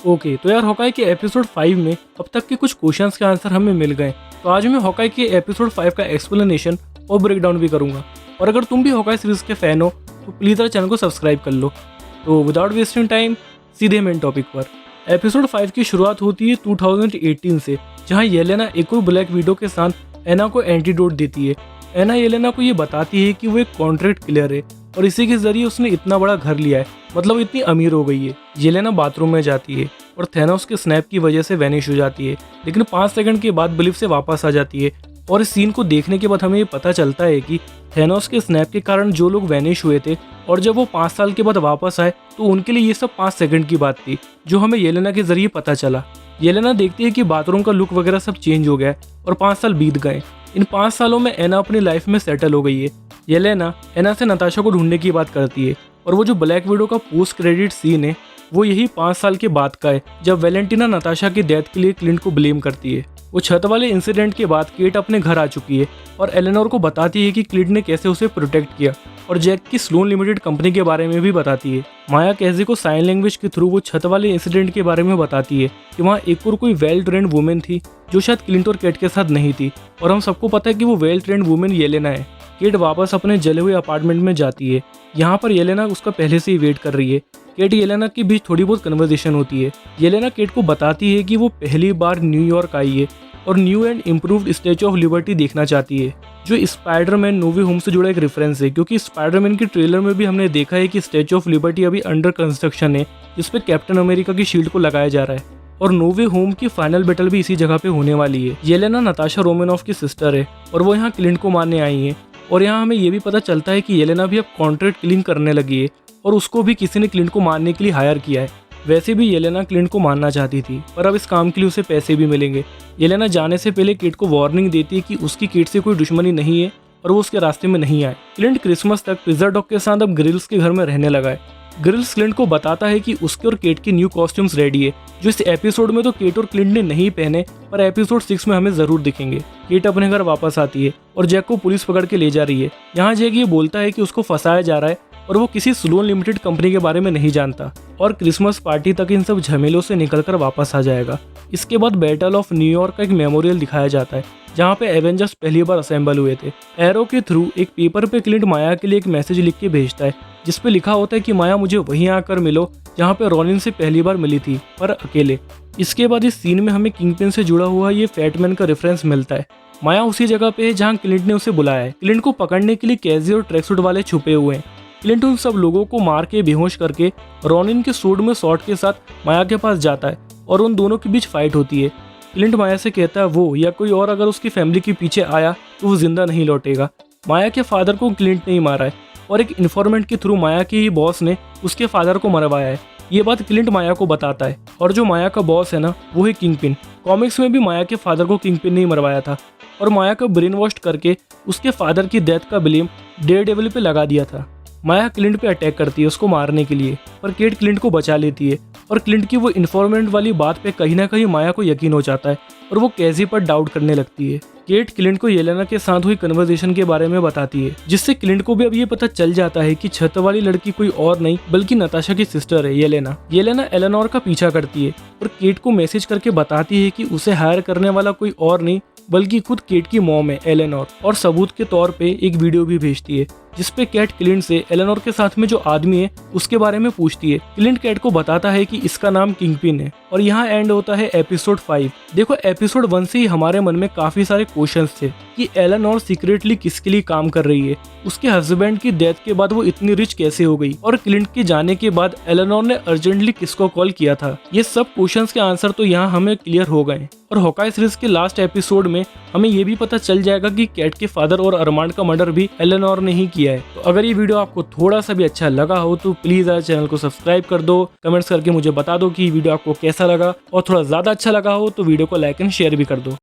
Okay, तो यार Hawkeye के एपिसोड 5 में अब तक के कुछ क्वेश्चंस के आंसर हमें मिल गए। तो आज मैं हॉकाई के एपिसोड 5 का एक्सप्लेनेशन और ब्रेकडाउन भी करूंगा। और अगर तुम भी हॉकाई सीरीज के फैन हो तो प्लीज़ यार चैनल को सब्सक्राइब कर लो। तो विदाउट वेस्टिंग टाइम सीधे मेन टॉपिक पर। एपिसोड 5 की शुरुआत होती है 2018 से, जहां येलेना एक और ब्लैक विडो के साथ एना को एंटीडोट देती है। एना येलेना को ये बताती है कि वो एक कॉन्ट्रैक्ट किलर है और इसी के जरिए उसने इतना बड़ा घर लिया है, मतलब इतनी अमीर हो गई है। येलेना बाथरूम में जाती है और थैनोस के स्नैप की वजह से वैनिश हो जाती है, लेकिन 5 सेकंड के बाद बिलीफ से वापस आ जाती है। और इस सीन को देखने के बाद हमें ये पता चलता है कि थैनोस के स्नैप के कारण जो लोग वैनिश हुए थे और जब वो 5 साल के बाद वापस आए तो उनके लिए ये सब 5 सेकंड की बात थी, जो हमें येलेना के जरिए पता चला। येलेना देखती है कि बाथरूम का लुक वगैरह सब चेंज हो गया है और 5 साल बीत गए। इन 5 सालों में एना अपनी लाइफ में सेटल हो गई है। येलेना एना से नताशा को ढूंढने की बात करती है और वो जो ब्लैक विडो का पोस्ट क्रेडिट सीन है वो यही 5 साल के बाद का है, जब वैलेंटिना नताशा की डेथ के लिए क्लिंट को ब्लेम करती है। वो छत वाले इंसिडेंट के बाद केट अपने घर आ चुकी है और एलेनोर को बताती है कि क्लिंट ने कैसे उसे प्रोटेक्ट किया, और जैक की स्लोन लिमिटेड कंपनी के बारे में भी बताती है। माया कैजी को साइन लैंग्वेज के थ्रू वो छत वाले इंसिडेंट के बारे में बताती है कि वहाँ एक और कोई वेल ट्रेंड वुमेन थी जो शायद क्लिंट और केट के साथ नहीं थी, और हम सबको पता है कि वो वेल ट्रेंड वुमेन येलेना है। केट वापस अपने जले हुए अपार्टमेंट में जाती है। यहाँ पर येलेना उसका पहले से ही वेट कर रही है। केट येलेना के बीच थोड़ी बहुत कन्वर्सेशन होती है। येलेना केट को बताती है कि वो पहली बार न्यूयॉर्क आई है और new and improved statue of liberty देखना चाहती है, जो स्पाइडरमैन नो वे होम से जुड़ा एक रेफरेंस है, क्योंकि स्पाइडरमैन के ट्रेलर में भी हमने देखा है कि स्टैच्यू ऑफ लिबर्टी अभी अंडर कंस्ट्रक्शन है, जिस पे कैप्टन अमेरिका की शील्ड को लगाया जा रहा है। और नो वे होम की फाइनल बैटल भी इसी जगह पे होने वाली है। येलेना नताशा रोमानोफ की सिस्टर है और वो यहाँ क्लिंट को मारने आई है। और यहाँ हमें ये भी पता चलता है कि येलेना भी अब कॉन्ट्रैक्ट किलिंग करने लगी है और उसको भी किसी ने क्लिंट को मारने के लिए हायर किया है। वैसे भी येलेना क्लिंट को मारना चाहती थी, पर अब इस काम के लिए उसे पैसे भी मिलेंगे। येलेना जाने से पहले किट को वार्निंग देती है कि उसकी किट से कोई दुश्मनी नहीं है और वो उसके रास्ते में नहीं आए। क्लिंट क्रिसमस तक पिज्जा डॉग के साथ अब ग्रिल्स के घर में रहने लगा है। ग्रिल्स क्लिंट को बताता है कि उसके और केट की न्यू कॉस्ट्यूम्स रेडी है, जो इस एपिसोड में तो केट और क्लिंट ने नहीं पहने, पर एपिसोड 6 में हमें जरूर दिखेंगे। केट अपने घर वापस आती है और जैक को पुलिस पकड़ के ले जा रही है। यहाँ जैक ये बोलता है कि उसको फंसाया जा रहा है और वो किसी स्लोन लिमिटेड कंपनी के बारे में नहीं जानता, और क्रिसमस पार्टी तक इन सब झमेलों से निकलकर वापस आ जाएगा। इसके बाद बैटल ऑफ न्यूयॉर्क का एक मेमोरियल दिखाया जाता है, जहाँ पे एवेंजर्स पहली बार असेंबल हुए थे। एरो के थ्रू एक पेपर पे क्लिंट माया के लिए एक मैसेज लिख के भेजता है, जिसपे लिखा होता है कि माया मुझे वहीं आकर मिलो जहाँ पे रॉनिन से पहली बार मिली थी, पर अकेले। इसके बाद इस सीन में हमें किंगपिन से जुड़ा हुआ ये फैटमैन का रेफरेंस मिलता है। माया उसी जगह पे है जहाँ क्लिंट ने उसे बुलाया है। क्लिंट को पकड़ने के लिए कैजी और ट्रैकसूट वाले छुपे हुए हैं। क्लिंट उन सब लोगों को मार के बेहोश करके रॉनिन के सूट में शॉट के साथ माया के पास जाता है और उन दोनों के बीच फाइट होती है। क्लिंट माया से कहता है वो या कोई और अगर उसकी फैमिली के पीछे आया तो वो जिंदा नहीं लौटेगा। माया के फादर को क्लिंट नहीं मारा है और एक इन्फॉर्मेंट के थ्रू माया के ही बॉस ने उसके फादर को मरवाया है। ये बात क्लिंट माया को बताता है, और जो माया का बॉस है ना वो है किंगपिन। कॉमिक्स में भी माया के फादर को किंगपिन ने ही मरवाया था और माया को ब्रेन वॉश करके उसके फादर की डेथ का ब्लेम डेयरडेविल पे लगा दिया था। माया क्लिंट पे अटैक करती है उसको मारने के लिए, पर केट क्लिंट को बचा लेती है और क्लिंट की वो इन्फॉर्मेंट वाली बात पे कहीं ना कहीं माया को यकीन हो जाता है और वो कैजी पर डाउट करने लगती है। केट क्लिंट को येलेना के साथ हुई कन्वर्सेशन के बारे में बताती है, जिससे क्लिंट को भी अब ये पता चल जाता है कि छत वाली लड़की कोई और नहीं बल्कि नताशा की सिस्टर है येलेना। येलेना एलेनोर का पीछा करती है और केट को मैसेज करके बताती है कि उसे हायर करने वाला कोई और नहीं बल्कि खुद केट की मॉम है एलेनोर, और सबूत के तौर पे एक वीडियो भी भेजती है जिसपे कैट क्लिंट से एलेनोर के साथ में जो आदमी है उसके बारे में पूछती है। क्लिंट कैट को बताता है कि इसका नाम किंगपिन है, और यहाँ एंड होता है एपिसोड 5। देखो एपिसोड 1 से ही हमारे मन में काफी सारे क्वेश्चंस थे कि एलेनोर सीक्रेटली किसके लिए काम कर रही है, उसके हस्बैंड की डेथ के बाद वो इतनी रिच कैसे हो गई, और क्लिंट के जाने के बाद एलेनोर ने अर्जेंटली किसको कॉल किया था। ये सब क्वेश्चंस के आंसर तो यहाँ हमें क्लियर हो गए। और हॉकाई सीरीज के लास्ट एपिसोड में हमें ये भी पता चल जाएगा कि कैट के फादर और अरमांड का मर्डर भी एलेनोर ने ही किया है। तो अगर ये वीडियो आपको थोड़ा सा भी अच्छा लगा हो तो प्लीज यार चैनल को सब्सक्राइब कर दो, कमेंट्स करके मुझे बता दो कि वीडियो आपको कैसा लगा, और थोड़ा ज्यादा अच्छा लगा हो तो वीडियो को लाइक एंड शेयर भी कर दो।